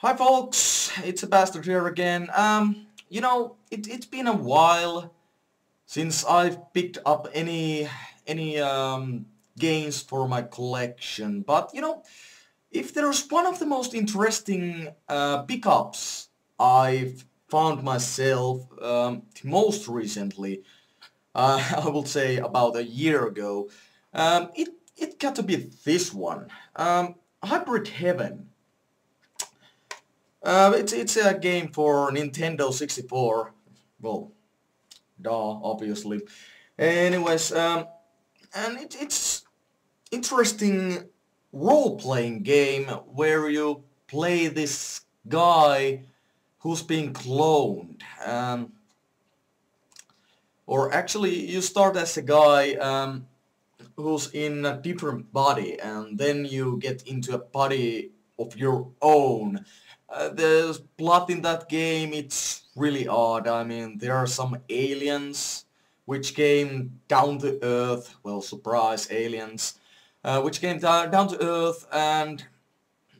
Hi folks, it's a bastard here again. It's been a while since I've picked up any games for my collection, but if there's one of the most interesting pickups I've found myself most recently, I will say about a year ago, it got to be this one, Hybrid Heaven. It's a game for Nintendo 64. Well, duh, obviously. Anyways, and it's interesting role-playing game where you play this guy who's being cloned. Or actually, you start as a guy who's in a different body, and then you get into a body of your own. The plot in that game, it's really odd. I mean, there are some aliens which came down to Earth. Well, surprise, aliens. Which came down to Earth, and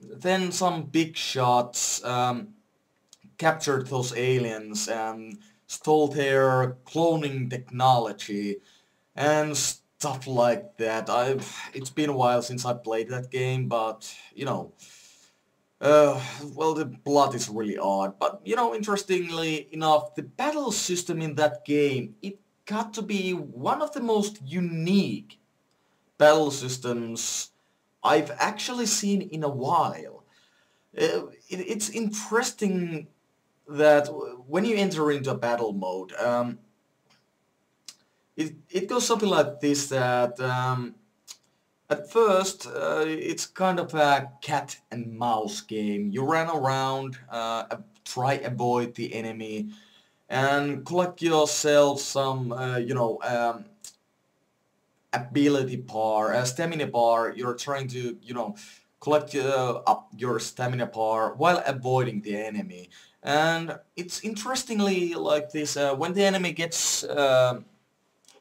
then some big shots captured those aliens and stole their cloning technology and stuff like that. It's been a while since I played that game, but well, the plot is really odd. But interestingly enough, the battle system in that game, it got to be one of the most unique battle systems I've actually seen in a while. It's interesting that when you enter into a battle mode, it goes something like this, that at first it's kind of a cat and mouse game. You run around, try avoid the enemy, and collect yourself some, ability bar, a stamina bar. You're trying to, collect up your stamina bar while avoiding the enemy. And it's interestingly like this, when the enemy gets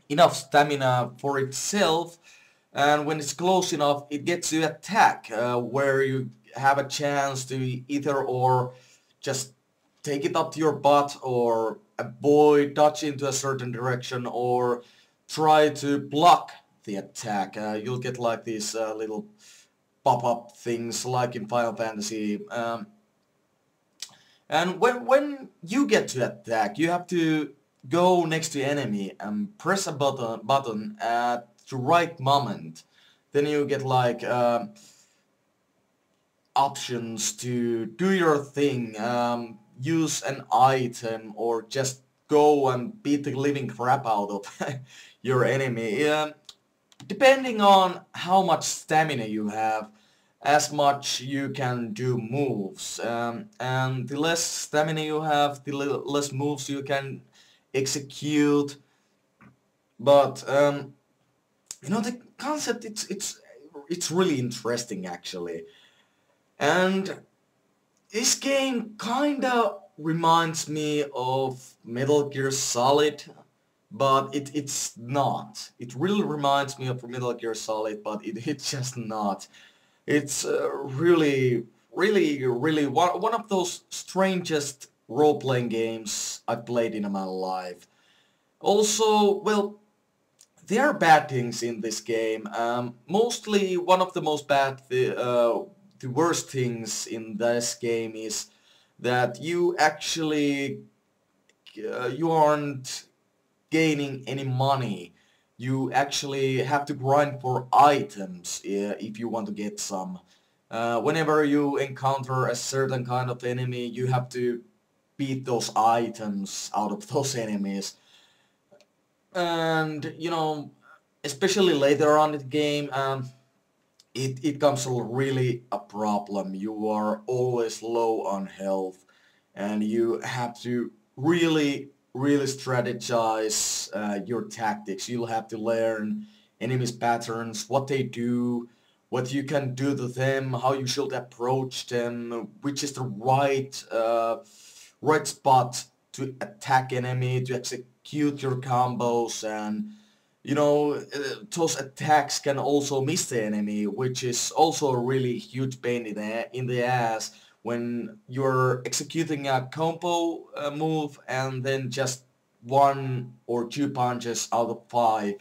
enough stamina for itself, and when it's close enough, it gets to attack, where you have a chance to either or just take it up to your butt, or avoid, dodge into a certain direction, or try to block the attack. You'll get like these little pop-up things like in Final Fantasy. And when you get to attack, you have to go next to enemy and press a button at the right moment. Then you get like options to do your thing, use an item, or just go and beat the living crap out of your enemy. Depending on how much stamina you have, as much you can do moves. And the less stamina you have, the less moves you can execute. But the concept, it's really interesting actually. And this game kinda reminds me of Metal Gear Solid, but it's not. It really reminds me of Metal Gear Solid, but it's just not. It's really one of those strangest role-playing games I've played in my life. Also, well, there are bad things in this game. Mostly, one of the most the worst things in this game is that you actually you aren't gaining any money. You actually have to grind for items if you want to get some. Whenever you encounter a certain kind of enemy, you have to beat those items out of those enemies. And especially later on in the game, it comes really a problem. You are always low on health, and you have to really strategize your tactics. You'll have to learn enemies' patterns, what they do, what you can do to them, how you should approach them, which is the right spot to attack enemy, to execute your combos. And those attacks can also miss the enemy, which is also a really huge pain in the ass when you're executing a combo move and then just 1 or 2 punches out of 5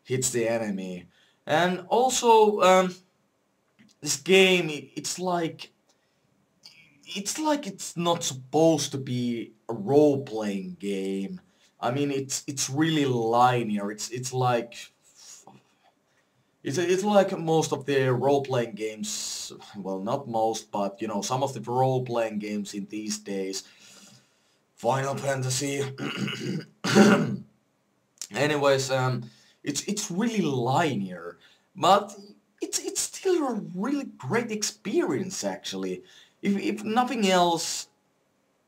hits the enemy. And also this game, it's not supposed to be a role-playing game. I mean, it's really linear. It's like most of the role-playing games. Well, not most, but you know, some of the role-playing games in these days. Final Fantasy. Anyways, it's really linear, but it's still a really great experience actually. If nothing else,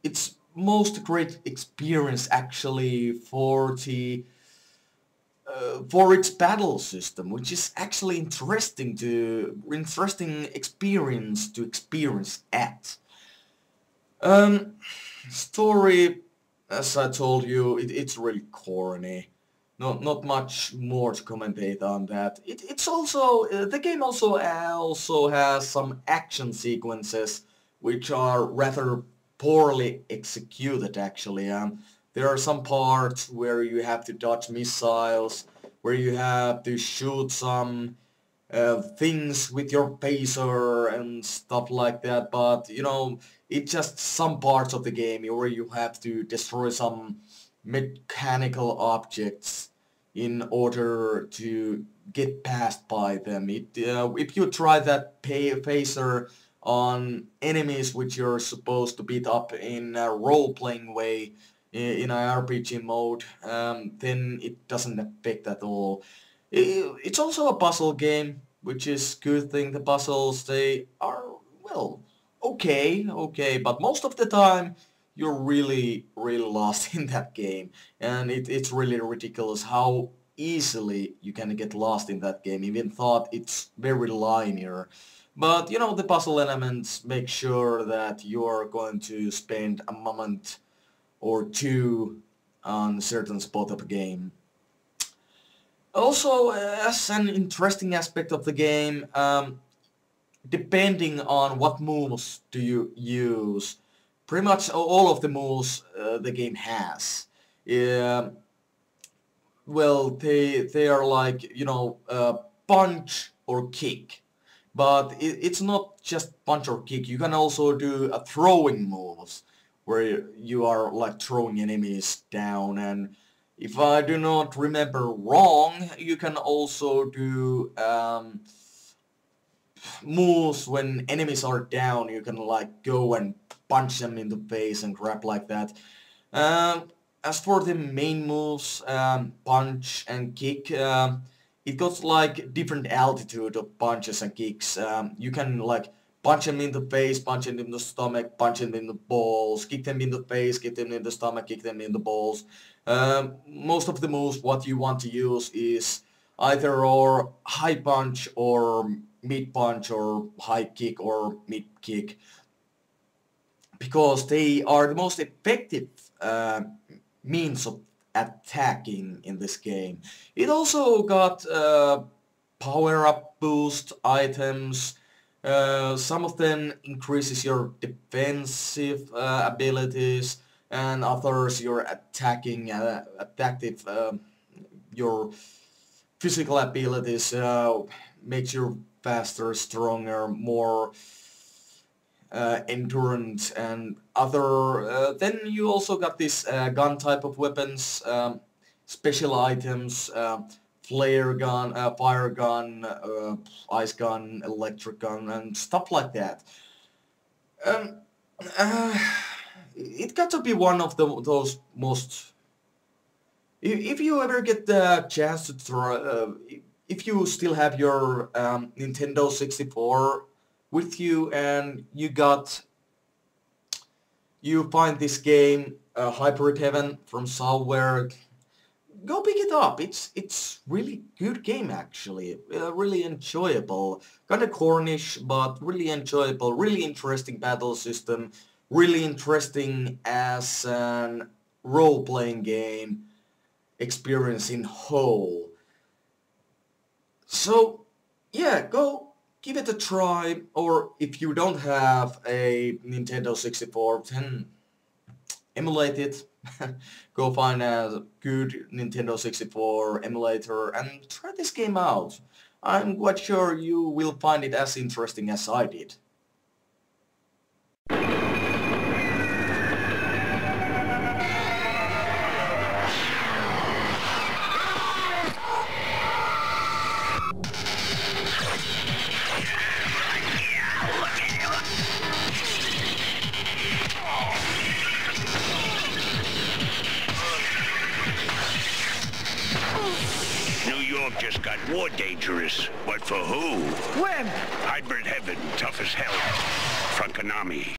it's most great experience actually for its battle system, which is actually interesting experience to experience at. Um, Story, as I told you, it's really corny. Not much more to commentate on that. It's also the game also has some action sequences which are rather poorly executed actually. There are some parts where you have to dodge missiles, where you have to shoot some things with your phaser and stuff like that, but you know, it's just some parts of the game where you have to destroy some mechanical objects in order to get past by them. If you try that phaser on enemies which you're supposed to beat up in a role-playing way in a RPG mode, then it doesn't affect at all. It's also a puzzle game, which is good thing. The puzzles, they are, well, okay, but most of the time you're really lost in that game, and it's really ridiculous how easily you can get lost in that game. Even thought it's very linear. But you know, the puzzle elements make sure that you are going to spend a moment or two on a certain spot of a game. Also, as an interesting aspect of the game, depending on what moves do you use, pretty much all of the moves the game has. Um well, they are like, you know, punch or kick, but it's not just punch or kick. You can also do a throwing moves where you are like throwing enemies down, and if I do not remember wrong, you can also do moves when enemies are down. You can like go and punch them in the face and crap like that. Um, as for the main moves, punch and kick, it got like different altitude of punches and kicks. You can like punch them in the face, punch them in the stomach, punch them in the balls, kick them in the face, kick them in the stomach, kick them in the balls. Most of the moves, what you want to use is either or high punch or mid punch or high kick or mid kick, because they are the most effective means of attacking in this game. It also got power-up boost items. Some of them increases your defensive abilities, and others your attacking, your physical abilities. Makes you faster, stronger, more endurance and other. Then you also got this gun type of weapons, special items, flare gun, fire gun, ice gun, electric gun, and stuff like that. Um, uh, it got to be one of those most. If you ever get the chance to try, if you still have your Nintendo 64 with you and you find this game, Hybrid Heaven from Software, go pick it up. It's really good game actually. Really enjoyable. Kinda cornish, but really enjoyable. Really interesting battle system. Really interesting as an role-playing game experience in whole. So yeah, go give it a try, or if you don't have a Nintendo 64, then emulate it. Go find a good Nintendo 64 emulator and try this game out. I'm quite sure you will find it as interesting as I did. New York just got more dangerous. But for who? When? Hybrid heaven, tough as hell. Frankonami.